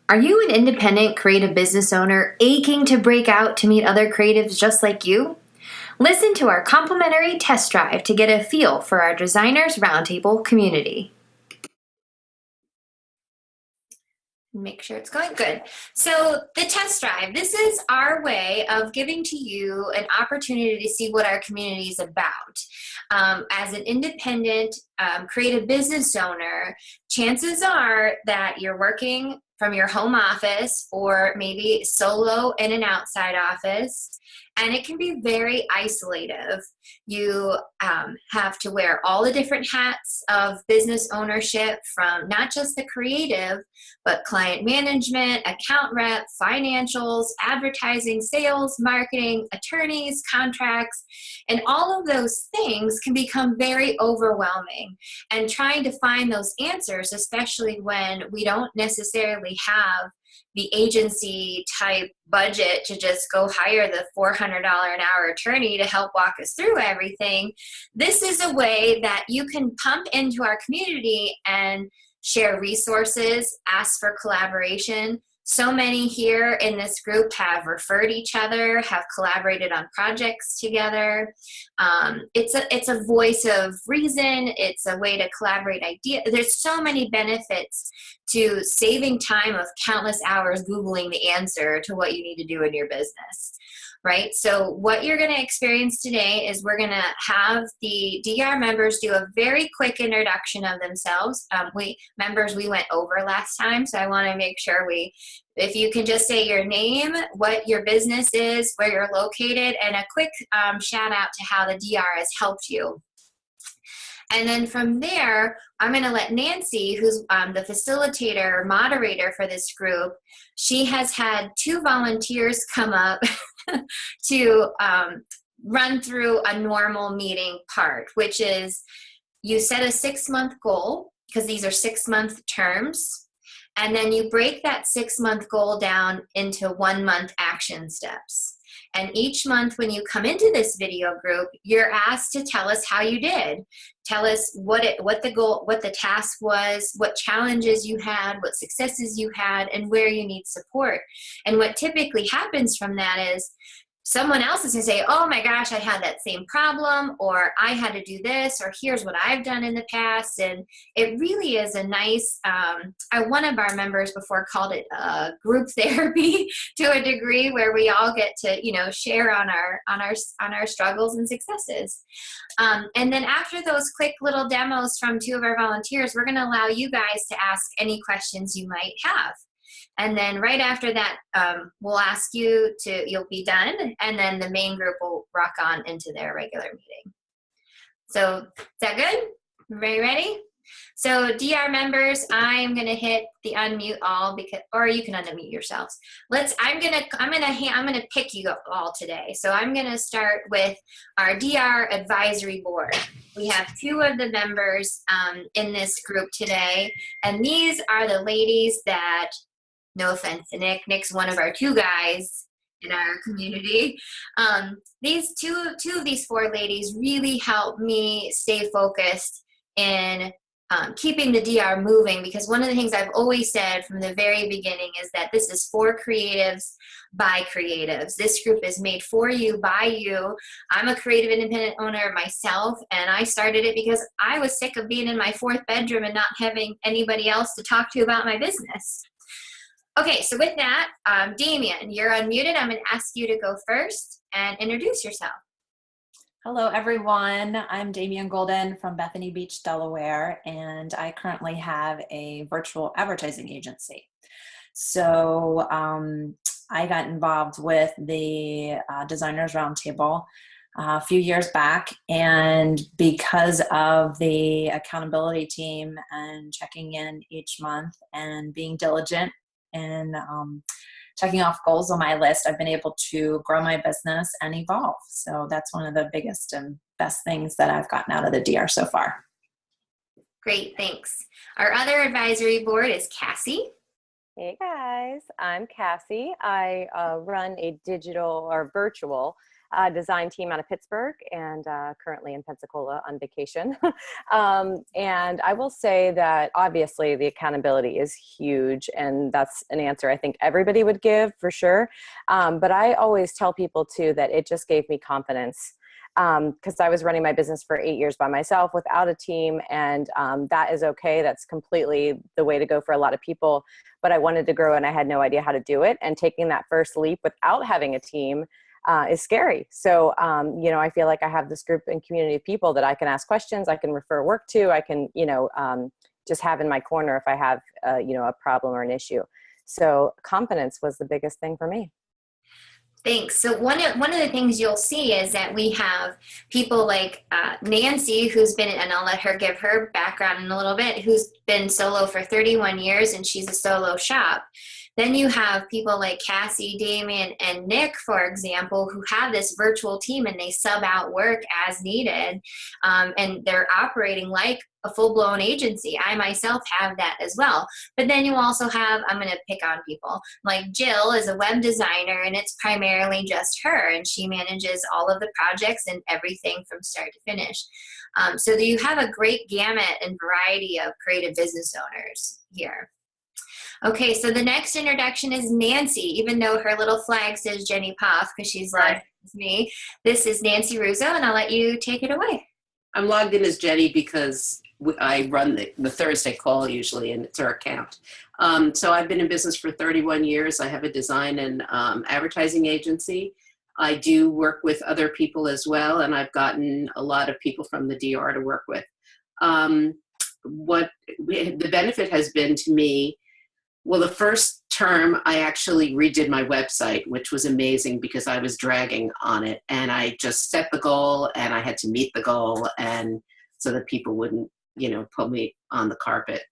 Are you an independent creative business owner aching to break out to meet other creatives just like you? Listen to our complimentary test drive to get a feel for our Designers Roundtable community. Make sure it's going good. So the test drive, this is our way of giving to you an opportunity to see what our community is about. As an independent creative business owner, chances are that you're working from your home office or maybe solo in an outside office, and it can be very isolative. You have to wear all the different hats of business ownership, from not just the creative, but client management, account rep, financials, advertising, sales, marketing, attorneys, contracts, and all of those things can become very overwhelming. And trying to find those answers, especially when we don't necessarily have the agency type budget to just go hire the $400 an hour attorney to help walk us through everything. This is a way that you can pump into our community and share resources, ask for collaboration. So many here in this group have referred each other, have collaborated on projects together. It's a voice of reason. It's a way to collaborate ideas. There's so many benefits to saving time of countless hours Googling the answer to what you need to do in your business. Right? So what you're going to experience today is we're going to have the DR members do a very quick introduction of themselves. We went over last time, so I want to make sure if you can just say your name, what your business is, where you're located, and a quick shout out to how the DR has helped you. And then from there, I'm going to let Nancy, who's the facilitator or moderator for this group, she has had 2 volunteers come up to run through a normal meeting part, which is you set a 6-month goal, because these are 6-month terms, and then you break that 6-month goal down into 1-month action steps. And each month when you come into this video group, you're asked to tell us how you did. Tell us what the task was, what challenges you had, what successes you had, and where you need support. And what typically happens from that is someone else is going to say, oh my gosh, I had that same problem, or I had to do this, or here's what I've done in the past. And it really is a nice, one of our members before called it group therapy to a degree, where we all get to, share on our struggles and successes. And then after those quick little demos from 2 of our volunteers, we're going to allow you guys to ask any questions you might have. And then right after that, we'll ask you'll be done, and then the main group will rock on into their regular meeting. So is that good? Everybody ready? So DR members, I'm gonna hit the unmute all, or you can unmute yourselves. I'm gonna pick you all today. So I'm gonna start with our DR advisory board. We have 2 of the members in this group today, and these are the ladies that, no offense to Nick. Nick's one of our 2 guys in our community. These two of these 4 ladies really help me stay focused in keeping the DR moving, because one of the things I've always said from the very beginning is that this is for creatives by creatives. This group is made for you by you. I'm a creative independent owner myself, and I started it because I was sick of being in my 4th bedroom and not having anybody else to talk to about my business. Okay, so with that, Damien, you're unmuted. I'm going to ask you to go first and introduce yourself. Hello, everyone. I'm Damien Golden from Bethany Beach, Delaware, and I currently have a virtual advertising agency. So I got involved with the Designers Roundtable a few years back, and because of the accountability team and checking in each month and being diligent and checking off goals on my list, I've been able to grow my business and evolve. So that's one of the biggest and best things that I've gotten out of the DR so far. Great, thanks. Our other advisory board is Cassie. Hey guys, I'm Cassie. I run a digital or virtual design team out of Pittsburgh and currently in Pensacola on vacation. And I will say that obviously the accountability is huge, and that's an answer I think everybody would give for sure. But I always tell people too that it just gave me confidence, because I was running my business for 8 years by myself without a team, and that is okay. That's completely the way to go for a lot of people. But I wanted to grow and I had no idea how to do it. And taking that first leap without having a team is scary. So, I feel like I have this group and community of people that I can ask questions, I can refer work to, I can, just have in my corner if I have, a problem or an issue. So confidence was the biggest thing for me. Thanks. So one of the things you'll see is that we have people like Nancy, who's been, and I'll let her give her background in a little bit, who's been solo for 31 years and she's a solo shop. Then you have people like Cassie, Damien, and Nick, for example, who have this virtual team and they sub out work as needed, and they're operating like a full-blown agency. I myself have that as well. But then you also have, I'm going to pick on people, like Jill is a web designer and it's primarily just her, and she manages all of the projects and everything from start to finish. So that you have a great gamut and variety of creative business owners here. Okay, so the next introduction is Nancy, even though her little flag says Jenny Poff, because she's like me. This is Nancy Russo, and I'll let you take it away. I'm logged in as Jenny because I run the Thursday call usually, and it's our account. So I've been in business for 31 years. I have a design and advertising agency. I do work with other people as well, and I've gotten a lot of people from the DR to work with. What the benefit has been to me, well, the first term I actually redid my website, which was amazing because I was dragging on it, and I just set the goal and I had to meet the goal, and so that people wouldn't, put me on the carpet.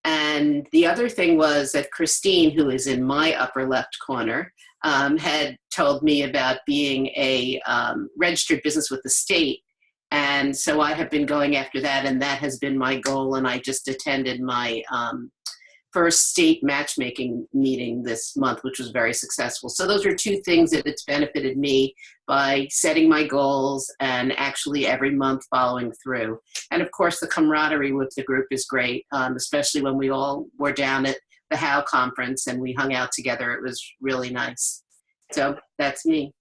And the other thing was that Christine, who is in my upper left corner, had told me about being a registered business with the state. And so I have been going after that, and that has been my goal. And I just attended my first state matchmaking meeting this month, which was very successful. So those are two things that it's benefited me by setting my goals and actually every month following through. And of course, the camaraderie with the group is great, especially when we all were down at the HOW conference and we hung out together. It was really nice. So that's me.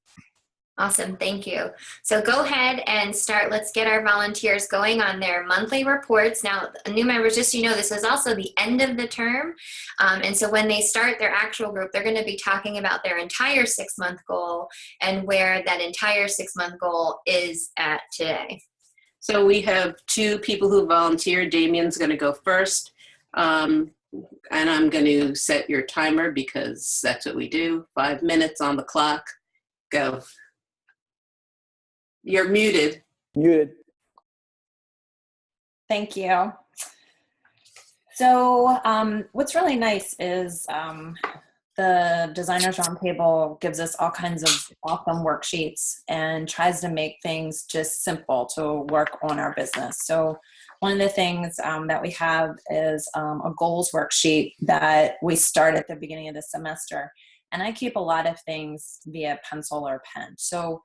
Awesome, thank you. So go ahead and start. Let's get our volunteers going on their monthly reports. Now, new members, just so you know, this is also the end of the term. And so when they start their actual group, they're going to be talking about their entire 6-month goal and where that entire 6-month goal is at today. So we have 2 people who volunteered. Damien's going to go first. And I'm going to set your timer because that's what we do. 5 minutes on the clock. Go. You're muted. Muted. Thank you. So what's really nice is the Designers Roundtable gives us all kinds of awesome worksheets and tries to make things just simple to work on our business. So one of the things that we have is a goals worksheet that we start at the beginning of the semester. And I keep a lot of things via pencil or pen. So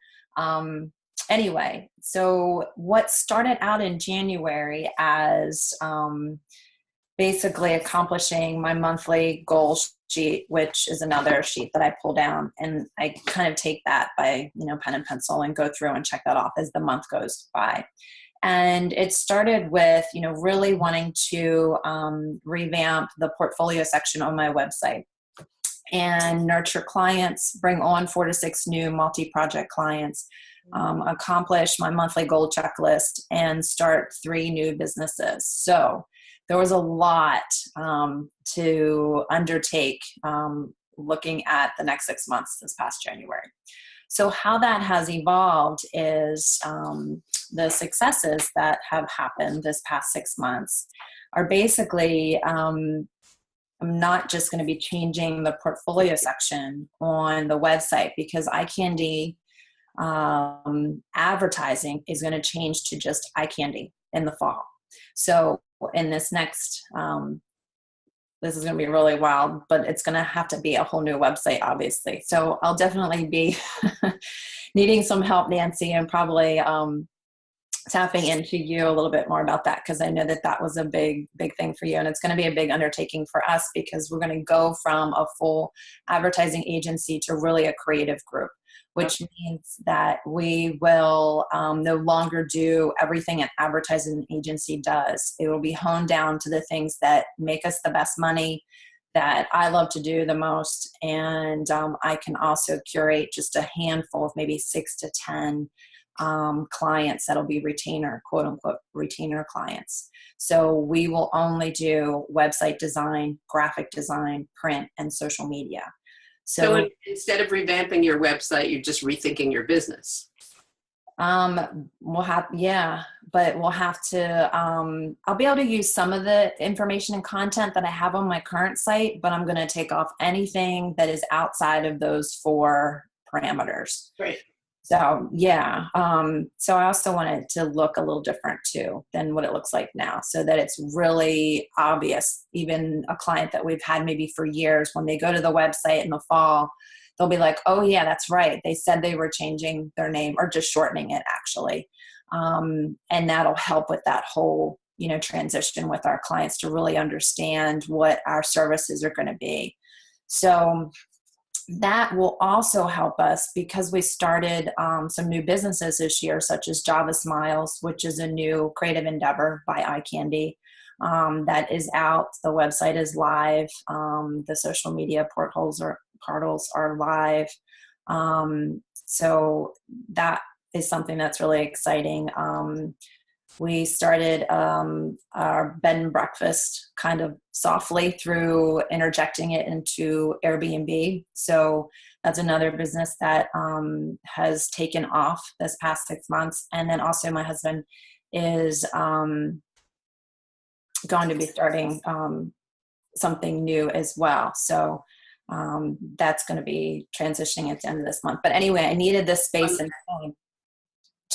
anyway, so what started out in January as basically accomplishing my monthly goal sheet, which is another sheet that I pull down, and I kind of take that by, pen and pencil and go through and check that off as the month goes by. And it started with, really wanting to revamp the portfolio section on my website and nurture clients, bring on 4 to 6 new multi-project clients, accomplish my monthly goal checklist, and start 3 new businesses. So there was a lot to undertake looking at the next 6 months this past January. So how that has evolved is the successes that have happened this past 6 months are basically I'm not just going to be changing the portfolio section on the website, because eye candy advertising is going to change to just eye candy in the fall. So in this next this is going to be really wild, but it's going to have to be a whole new website, obviously. So I'll definitely be needing some help, Nancy, and probably tapping into you a little bit more about that, because I know that that was a big thing for you, and it's going to be a big undertaking for us, because we're going to go from a full advertising agency to really a creative group, which means that we will no longer do everything an advertising agency does. It will be honed down to the things that make us the best money, that I love to do the most, and I can also curate just a handful of maybe 6 to 10 clients that'll be retainer, quote unquote, retainer clients. So we will only do website design, graphic design, print, and social media. So instead of revamping your website, you're just rethinking your business. We'll have, but we'll have to, I'll be able to use some of the information and content that I have on my current site, but I'm going to take off anything that is outside of those 4 parameters. Right. So so I also want it to look a little different too than what it looks like now, so that it's really obvious. Even a client that we've had maybe for years, when they go to the website in the fall, they'll be like, oh yeah, that's right. They said they were changing their name, or just shortening it actually. And that'll help with that whole, transition with our clients to really understand what our services are going to be. So that will also help us, because we started some new businesses this year, such as Java Smiles, which is a new creative endeavor by iCandy that is out. The website is live. The social media portals are live. So that is something that's really exciting. We started our bed and breakfast kind of softly through interjecting it into Airbnb. So that's another business that has taken off this past 6 months. And then also my husband is going to be starting something new as well. So that's going to be transitioning at the end of this month. But anyway, I needed this space and time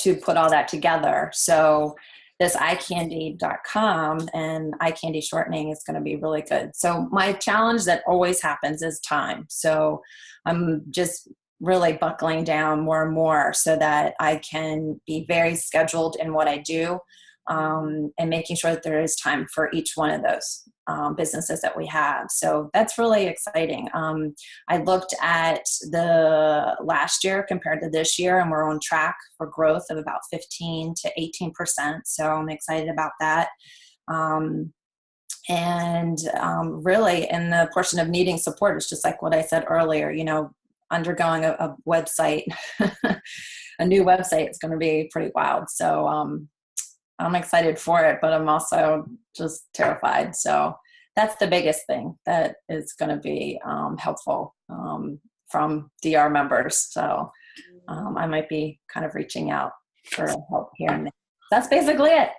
to put all that together. So this iCandy.com and iCandy shortening is going to be really good. So my challenge that always happens is time. So I'm just really buckling down more and more so that I can be very scheduled in what I do, and making sure that there is time for each one of those businesses that we have. So that's really exciting. I looked at the last year compared to this year, and we're on track for growth of about 15 to 18%. So I'm excited about that. Really in the portion of needing support, it's just like what I said earlier, undergoing a website, a new website is going to be pretty wild. So I'm excited for it, but I'm also just terrified. So that's the biggest thing that is going to be helpful from DR members. So I might be kind of reaching out for help here and there. That's basically it.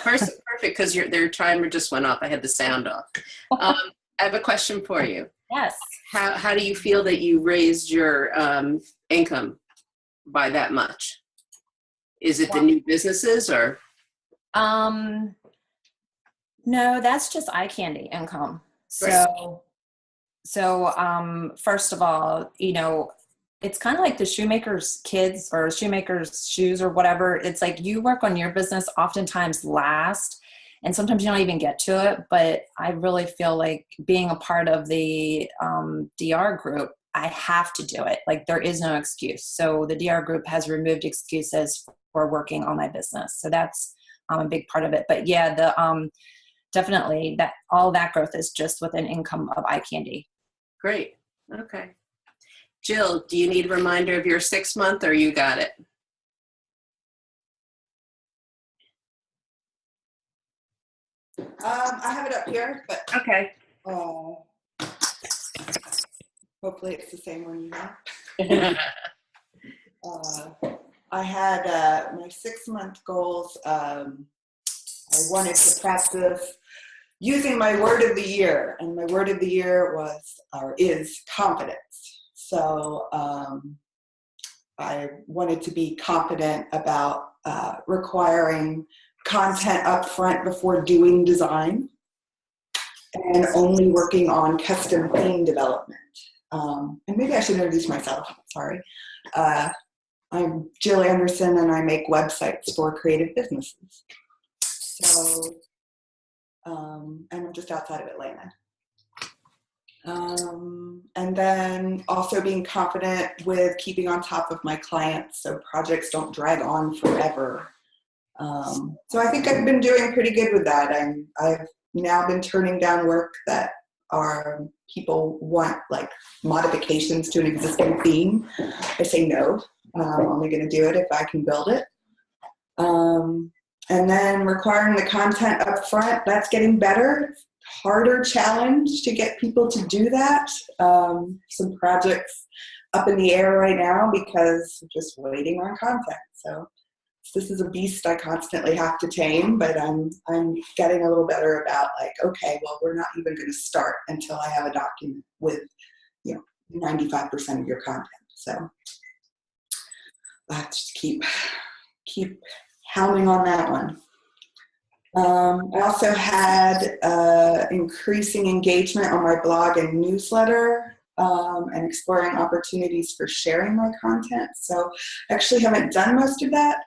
Perfect, because their timer just went off. I had the sound off. I have a question for you. Yes. How do you feel that you raised your income by that much? Is it the new businesses or? No, that's just iCandy income. Right. So first of all, it's kind of like the shoemaker's kids or shoemaker's shoes or whatever. It's like you work on your business oftentimes last, and sometimes you don't even get to it. But I really feel like being a part of the DR group, I have to do it. Like there is no excuse. So the DR group has removed excuses for working on my business. So that's a big part of it. But yeah, definitely that all that growth is just with an income of iCandy. Great. Okay. Jill, do you need a reminder of your 6 month, or you got it? I have it up here, but okay. Hopefully it's the same one you have. I had my 6 month goals. I wanted to practice using my word of the year, and my word of the year is confidence. So I wanted to be confident about requiring content up front before doing design. and only working on custom theme development. And maybe I should introduce myself, sorry. I'm Jill Anderson, and I make websites for creative businesses. So, and I'm just outside of Atlanta. And then also being confident with keeping on top of my clients so projects don't drag on forever. So I think I've been doing pretty good with that. I've now been turning down work that are people want like modifications to an existing theme. I say no. I'm only going to do it if I can build it. And then requiring the content up front, that's getting better. Harder challenge to get people to do that. Some projects up in the air right now because I'm just waiting on content. So this is a beast I constantly have to tame, but I'm getting a little better about like, okay, well, we're not even going to start until I have a document with, 95% of your content. So I have to keep hounding on that one. I also had increasing engagement on my blog and newsletter, and exploring opportunities for sharing my content. So I actually haven't done most of that.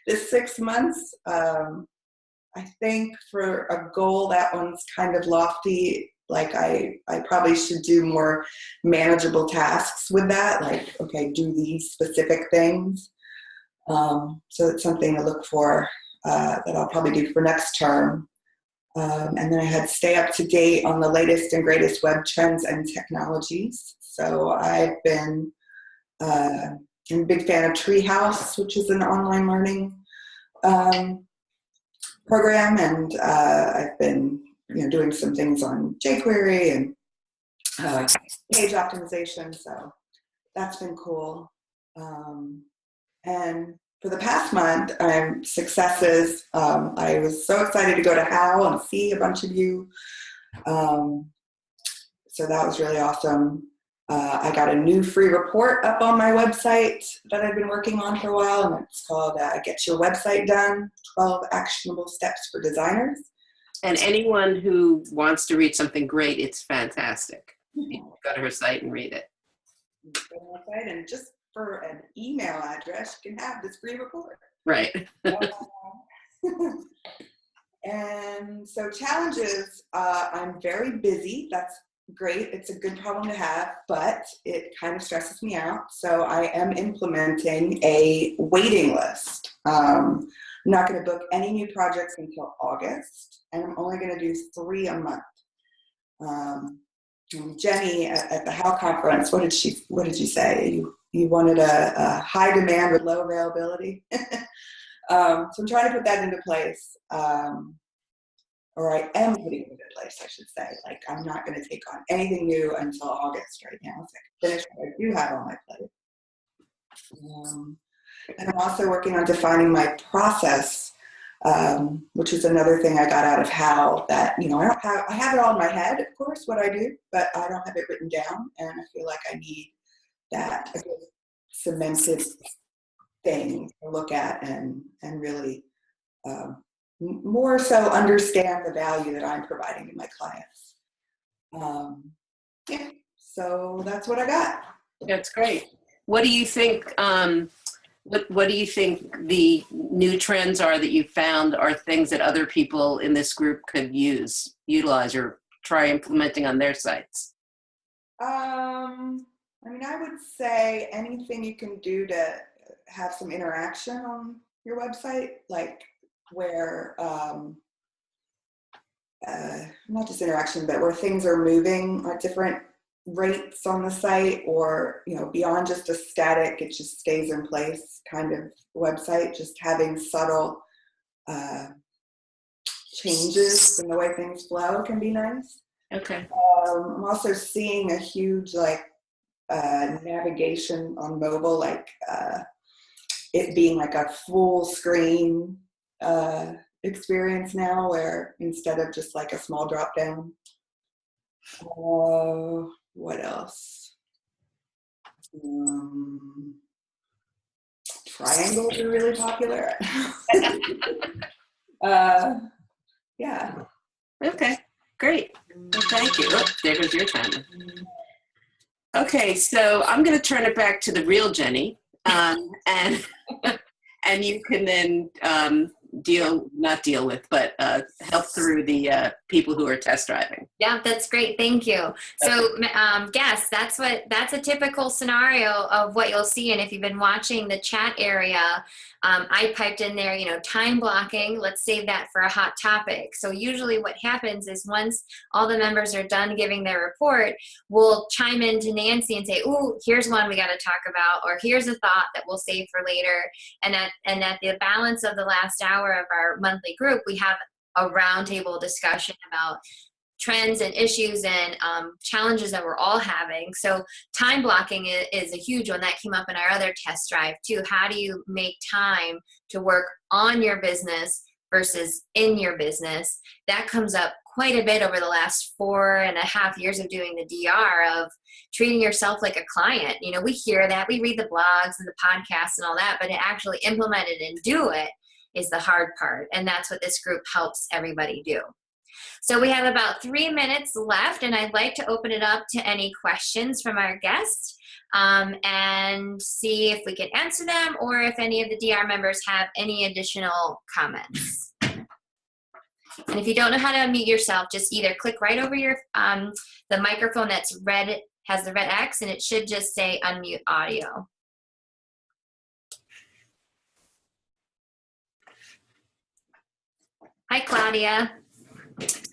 This 6 months, I think for a goal, that one's kind of lofty. Like I probably should do more manageable tasks with that. Like, okay, do these specific things. So it's something to look for that I'll probably do for next term. And then I had stay up to date on the latest and greatest web trends and technologies. So I've been I'm a big fan of Treehouse, which is an online learning program, and I've been doing some things on jQuery and page optimization. So that's been cool. And for the past month, successes. I was so excited to go to HOW and see a bunch of you. So that was really awesome. I got a new free report up on my website that I've been working on for a while, and it's called Get Your Website Done, 12 Actionable Steps for Designers. And anyone who wants to read something great, it's fantastic. You go to her site and read it. And just for an email address, you can have this free report. Right. And so challenges, I'm very busy. That's great. It's a good problem to have, but it kind of stresses me out. So I am implementing a waiting list. I'm not going to book any new projects until August, and I'm only going to do 3 a month. Jenny at the HOW conference, what did you say? You wanted a high demand with low availability. So I'm trying to put that into place. Or I am putting it into place, I should say. Like, I'm not going to take on anything new until August right now. So I can finish what I do have on my plate. And I'm also working on defining my process, which is another thing I got out of HOW, that, I have it all in my head, of course, what I do, but I don't have it written down. And I feel like I need that cemented thing to look at and really more so understand the value that I'm providing to my clients. So that's what I got. That's great. What do you think? What do you think the new trends are that you found are things that other people in this group could utilize, or try implementing on their sites? I would say anything you can do to have some interaction on your website, like where not just interaction, but where things are moving at different rates on the site, or beyond just a static, it just stays in place kind of website. Just having subtle changes in the way things flow can be nice. Okay. I'm also seeing a huge navigation on mobile, like it being like a full screen experience now, where instead of just like a small drop down. What else? Triangles are really popular. Yeah. Okay, great. Well, thank you. Oh, there goes your timer. Okay, so I'm going to turn it back to the real Jenny, and and you can then help through the people who are test driving. Yeah, that's great. Thank you. So, guess that's a typical scenario of what you'll see. And if you've been watching the chat area, I piped in there, time blocking. Let's save that for a hot topic. So usually what happens is once all the members are done giving their report, we'll chime into Nancy and say, "Ooh, here's one we got to talk about," or "Here's a thought that we'll save for later." And at the balance of the last hour of our monthly group, we have a roundtable discussion about trends and issues and challenges that we're all having. So time blocking is a huge one that came up in our other test drive too. How do you make time to work on your business versus in your business? That comes up quite a bit over the last 4.5 years of doing the DR, of treating yourself like a client. We hear that, we read the blogs and the podcasts and all that, but to actually implement it and do it is the hard part. And that's what this group helps everybody do. So we have about 3 minutes left, and I'd like to open it up to any questions from our guests and see if we can answer them, or if any of the DR members have any additional comments. And if you don't know how to unmute yourself, just either click right over your the microphone that's red, has the red X, and it should just say unmute audio. Hi, Claudia.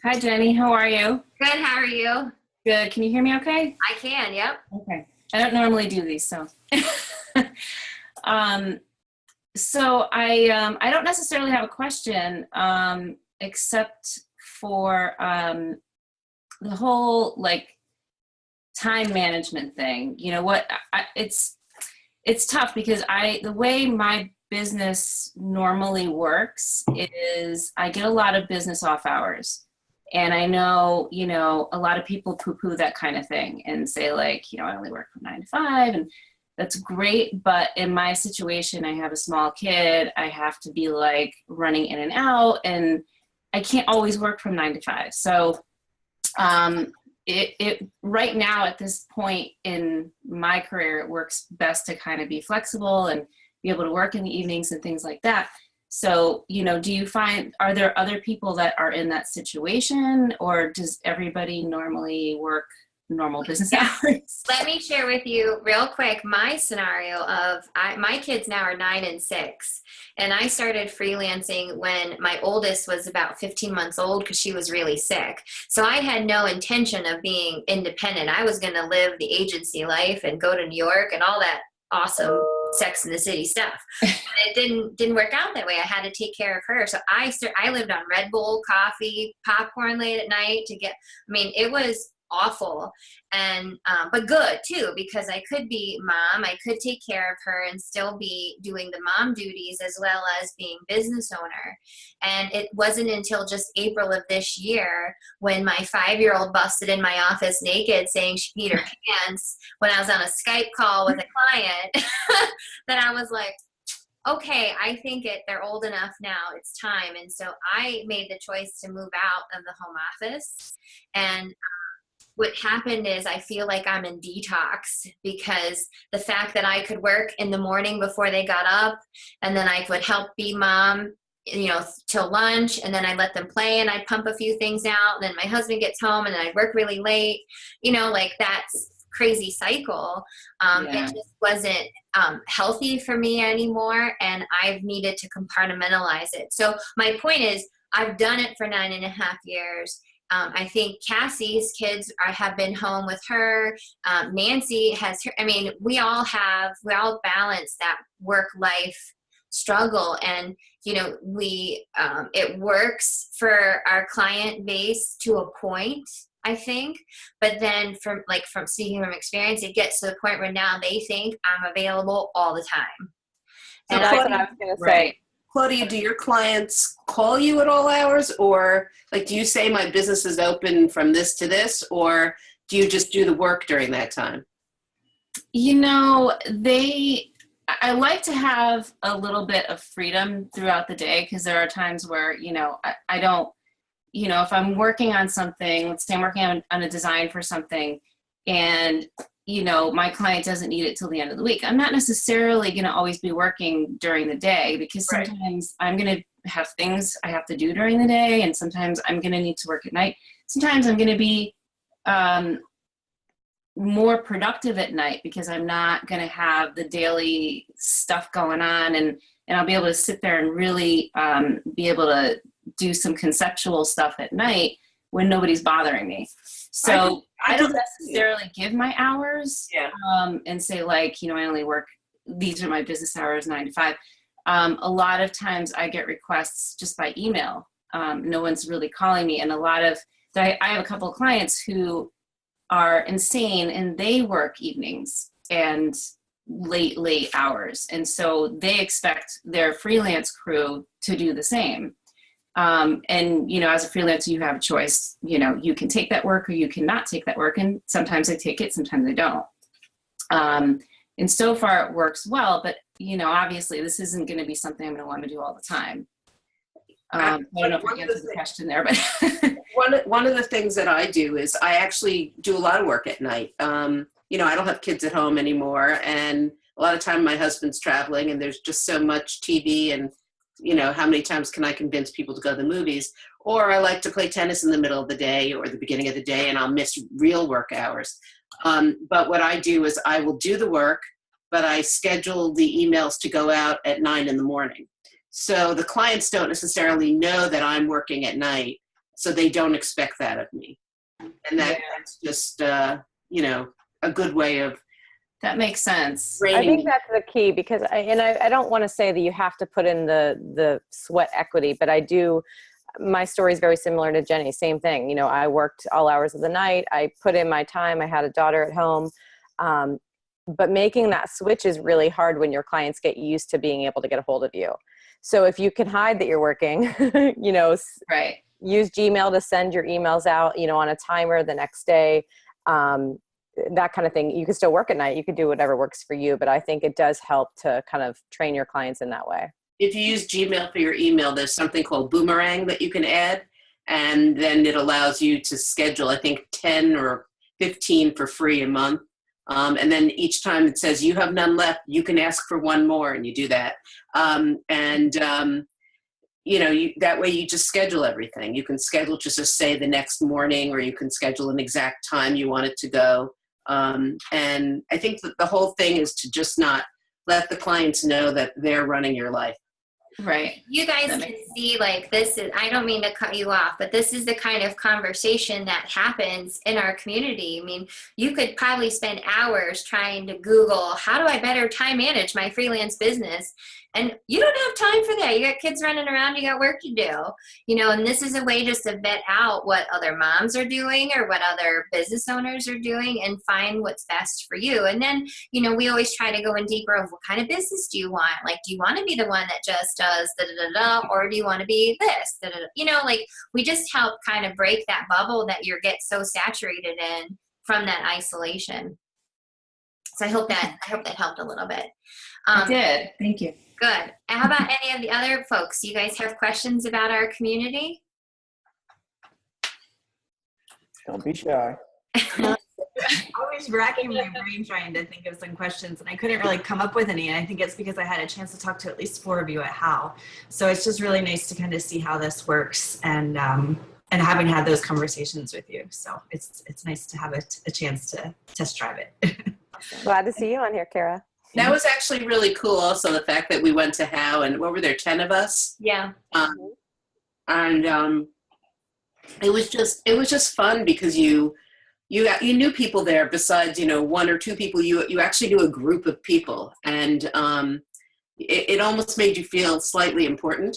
Hi, Jenny. How are you? Good. How are you? Good. Can you hear me okay? I can. Yep. Okay. I don't normally do these, so. So I don't necessarily have a question, except for the whole time management thing. It's tough because the way my business normally works is I get a lot of business off hours. And I know, a lot of people poo-poo that kind of thing and say I only work from 9 to 5, and that's great. But in my situation, I have a small kid. I have to be running in and out, and I can't always work from 9 to 5. So it right now at this point in my career, it works best to kind of be flexible and be able to work in the evenings and things like that. So, do you find, are there other people that are in that situation, or does everybody normally work normal business hours? Let me share with you real quick my scenario of my kids now are 9 and 6, and I started freelancing when my oldest was about 15 months old because she was really sick. So I had no intention of being independent. I was going to live the agency life and go to New York and all that awesome Sex in the City stuff. It didn't work out that way. I had to take care of her. So I lived on Red Bull, coffee, popcorn late at night it was awful, and but good too, because I could be mom, I could take care of her and still be doing the mom duties as well as being business owner. And it wasn't until just April of this year when my 5-year-old busted in my office naked saying she peed her pants when I was on a Skype call with a client that I was like, okay, I think they're old enough now, it's time. And so I made the choice to move out of the home office. And what happened is I feel like I'm in detox, because the fact that I could work in the morning before they got up, and then I would help be mom, till lunch, and then I'd let them play and I'd pump a few things out, and then my husband gets home and then I'd work really late, that's crazy cycle. It just wasn't healthy for me anymore, and I've needed to compartmentalize it. So my point is, I've done it for 9.5 years. I think Cassie's kids have been home with her. Nancy has her. We all balance that work-life struggle, and it works for our client base to a point, I think, but then from speaking from experience, it gets to the point where now they think I'm available all the time. And that's what I was going to say. Right. Claudia, do your clients call you at all hours, or do you say my business is open from this to this, or do you just do the work during that time? I like to have a little bit of freedom throughout the day, because there are times where, I don't you know, if I'm working on something, let's say I'm working on a design for something, and, you know, my client doesn't need it till the end of the week, I'm not necessarily going to always be working during the day, because sometimes I'm going to have things I have to do during the day, and sometimes I'm going to need to work at night. Sometimes I'm going to be more productive at night because I'm not going to have the daily stuff going on, and I'll be able to sit there and really be able to do some conceptual stuff at night when nobody's bothering me. So I don't necessarily give my hours and say, like, you know, I only work, these are my business hours, 9 to 5. A lot of times I get requests just by email. No one's really calling me. And I have a couple of clients who are insane, and they work evenings and late hours. And so they expect their freelance crew to do the same. And, you know, as a freelancer, you have a choice. You know, you can take that work or you cannot take that work. And sometimes I take it, sometimes I don't. And so far it works well, but, you know, obviously this isn't going to be something I'm going to want to do all the time. I don't know if I answered the question there, but one of the things that I do is I actually do a lot of work at night. You know, I don't have kids at home anymore, and a lot of time my husband's traveling, and there's just so much TV, and, you know, how many times can I convince people to go to the movies? Or I like to play tennis in the middle of the day or the beginning of the day, and I'll miss real work hours. But what I do is I will do the work, but I schedule the emails to go out at 9 in the morning. So the clients don't necessarily know that I'm working at night, so they don't expect that of me. And that's just, you know, a good way of. That makes sense. I think that's the key, because I don't want to say that you have to put in the sweat equity, but I do. My story is very similar to Jenny. Same thing. You know, I worked all hours of the night. I put in my time. I had a daughter at home. But making that switch is really hard when your clients get used to being able to get a hold of you. So if you can hide that you're working, you know, use Gmail to send your emails out, you know, on a timer the next day, that kind of thing. You can still work at night. You can do whatever works for you, but I think it does help to kind of train your clients in that way. If you use Gmail for your email, there's something called Boomerang that you can add, and then it allows you to schedule, I think, 10 or 15 for free a month. And then each time it says you have none left, you can ask for one more, and you do that. You know, that way you just schedule everything. You can schedule just to say the next morning, or you can schedule an exact time you want it to go. And I think that the whole thing is to just not let the clients know that they're running your life. Right. You guys can see, like, this is, I don't mean to cut you off, but this is the kind of conversation that happens in our community. I mean, you could probably spend hours trying to Google, how do I better time manage my freelance business? And you don't have time for that. You got kids running around, you got work to do, you know, and this is a way just to vet out what other moms are doing or what other business owners are doing and find what's best for you. And then, you know, we always try to go in deeper of what kind of business do you want? Like, do you want to be the one that just does da-da-da-da, or do you want to be this? Da-da-da? You know, like, we just help kind of break that bubble that you get so saturated in from that isolation. So I hope that helped a little bit. It did. Thank you. Good. How about any of the other folks? You guys have questions about our community? Don't be shy. I was racking my brain trying to think of some questions, and I couldn't really come up with any. And I think it's because I had a chance to talk to at least 4 of you at HOW. So it's just really nice to kind of see how this works, and having had those conversations with you. So it's nice to have a chance to test drive it. Glad to see you on here, Kara. That was actually really cool. Also, the fact that we went to HOW, and what were there, 10 of us? Yeah. It was just fun because you knew people there besides, you know, 1 or 2 people. You actually knew a group of people, and it almost made you feel slightly important.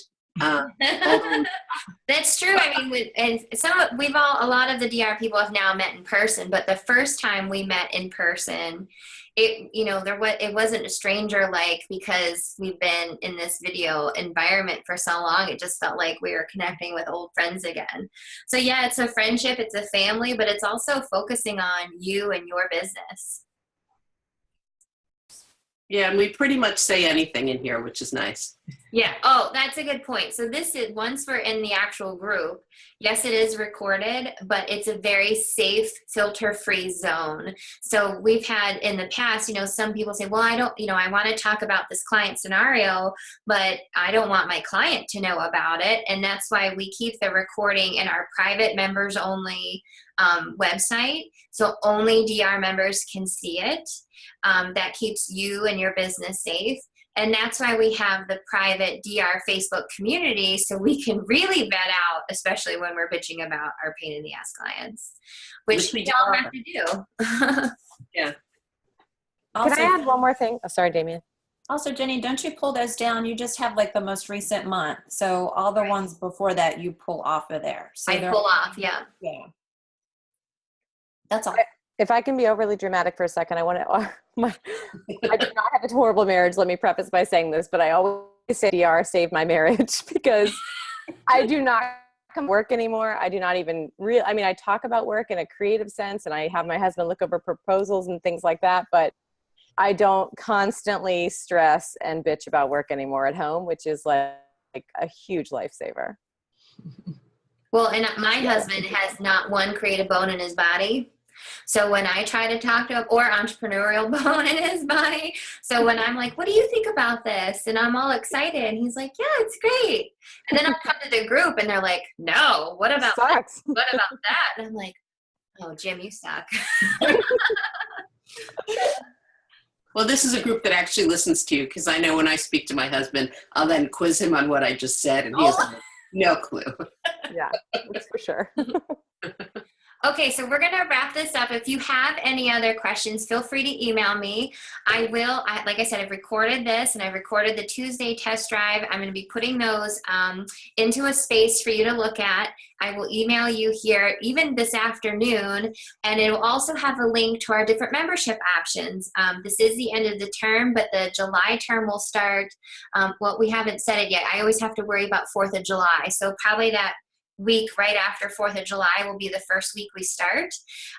That's true. I mean, a lot of the DR people have now met in person, but the first time we met in person, it wasn't a stranger, like, because we've been in this video environment for so long. It just felt like we were connecting with old friends again. So yeah, it's a friendship, it's a family, but it's also focusing on you and your business. Yeah, and we pretty much say anything in here, which is nice. Yeah. Oh, that's a good point. So this is, once we're in the actual group, Yes, it is recorded, but it's a very safe, filter-free zone. So we've had in the past, some people say, well, I don't, I want to talk about this client scenario, but I don't want my client to know about it. And that's why we keep the recording in our private members only website. So only DR members can see it. That keeps you and your business safe. And that's why we have the private DR Facebook community, so we can really vet out, especially when we're bitching about our pain in the ass clients, which we don't have to do. Yeah. Can I add one more thing? Oh, sorry, Damien. Also, Jenny, don't you pull those down? You just have like the most recent month. So all the ones before that you pull off of there. So I pull off, yeah. Yeah. That's all. If I can be overly dramatic for a second, I want to, I do not have a horrible marriage. Let me preface by saying this, but I always say DR saved my marriage because I do not come to work anymore. I do not even I talk about work in a creative sense, and I have my husband look over proposals and things like that, but I don't constantly stress and bitch about work anymore at home, which is like a huge lifesaver. Well, and my husband has not one creative bone in his body. So when I try to talk to him, or entrepreneurial bone in his body. So when I'm like, what do you think about this? And I'm all excited. And he's like, yeah, it's great. And then I'll come to the group and they're like, no, what about that? What about that? And I'm like, oh, Jim, you suck. Well, this is a group that actually listens to you, because I know when I speak to my husband, I'll then quiz him on what I just said, and he has no clue. Yeah, that's for sure. Okay, so we're going to wrap this up. If you have any other questions, feel free to email me. Like I said, I've recorded this, and I've recorded the Tuesday test drive. I'm going to be putting those into a space for you to look at. I will email you here even this afternoon, and it will also have a link to our different membership options. This is the end of the term, but the July term will start. Well, we haven't said it yet. I always have to worry about 4th of July, so probably that week right after 4th of July will be the first week we start.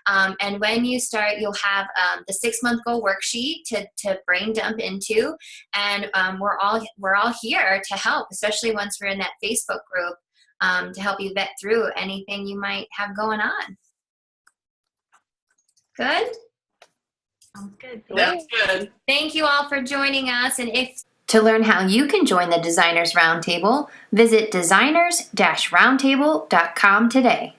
And when you start, you'll have the 6-month goal worksheet to brain dump into. And we're all here to help, especially once we're in that Facebook group, to help you vet through anything you might have going on. Good? Sounds good. That's good. Thank you all for joining us. And to learn how you can join the Designers Roundtable, visit designers-roundtable.com today.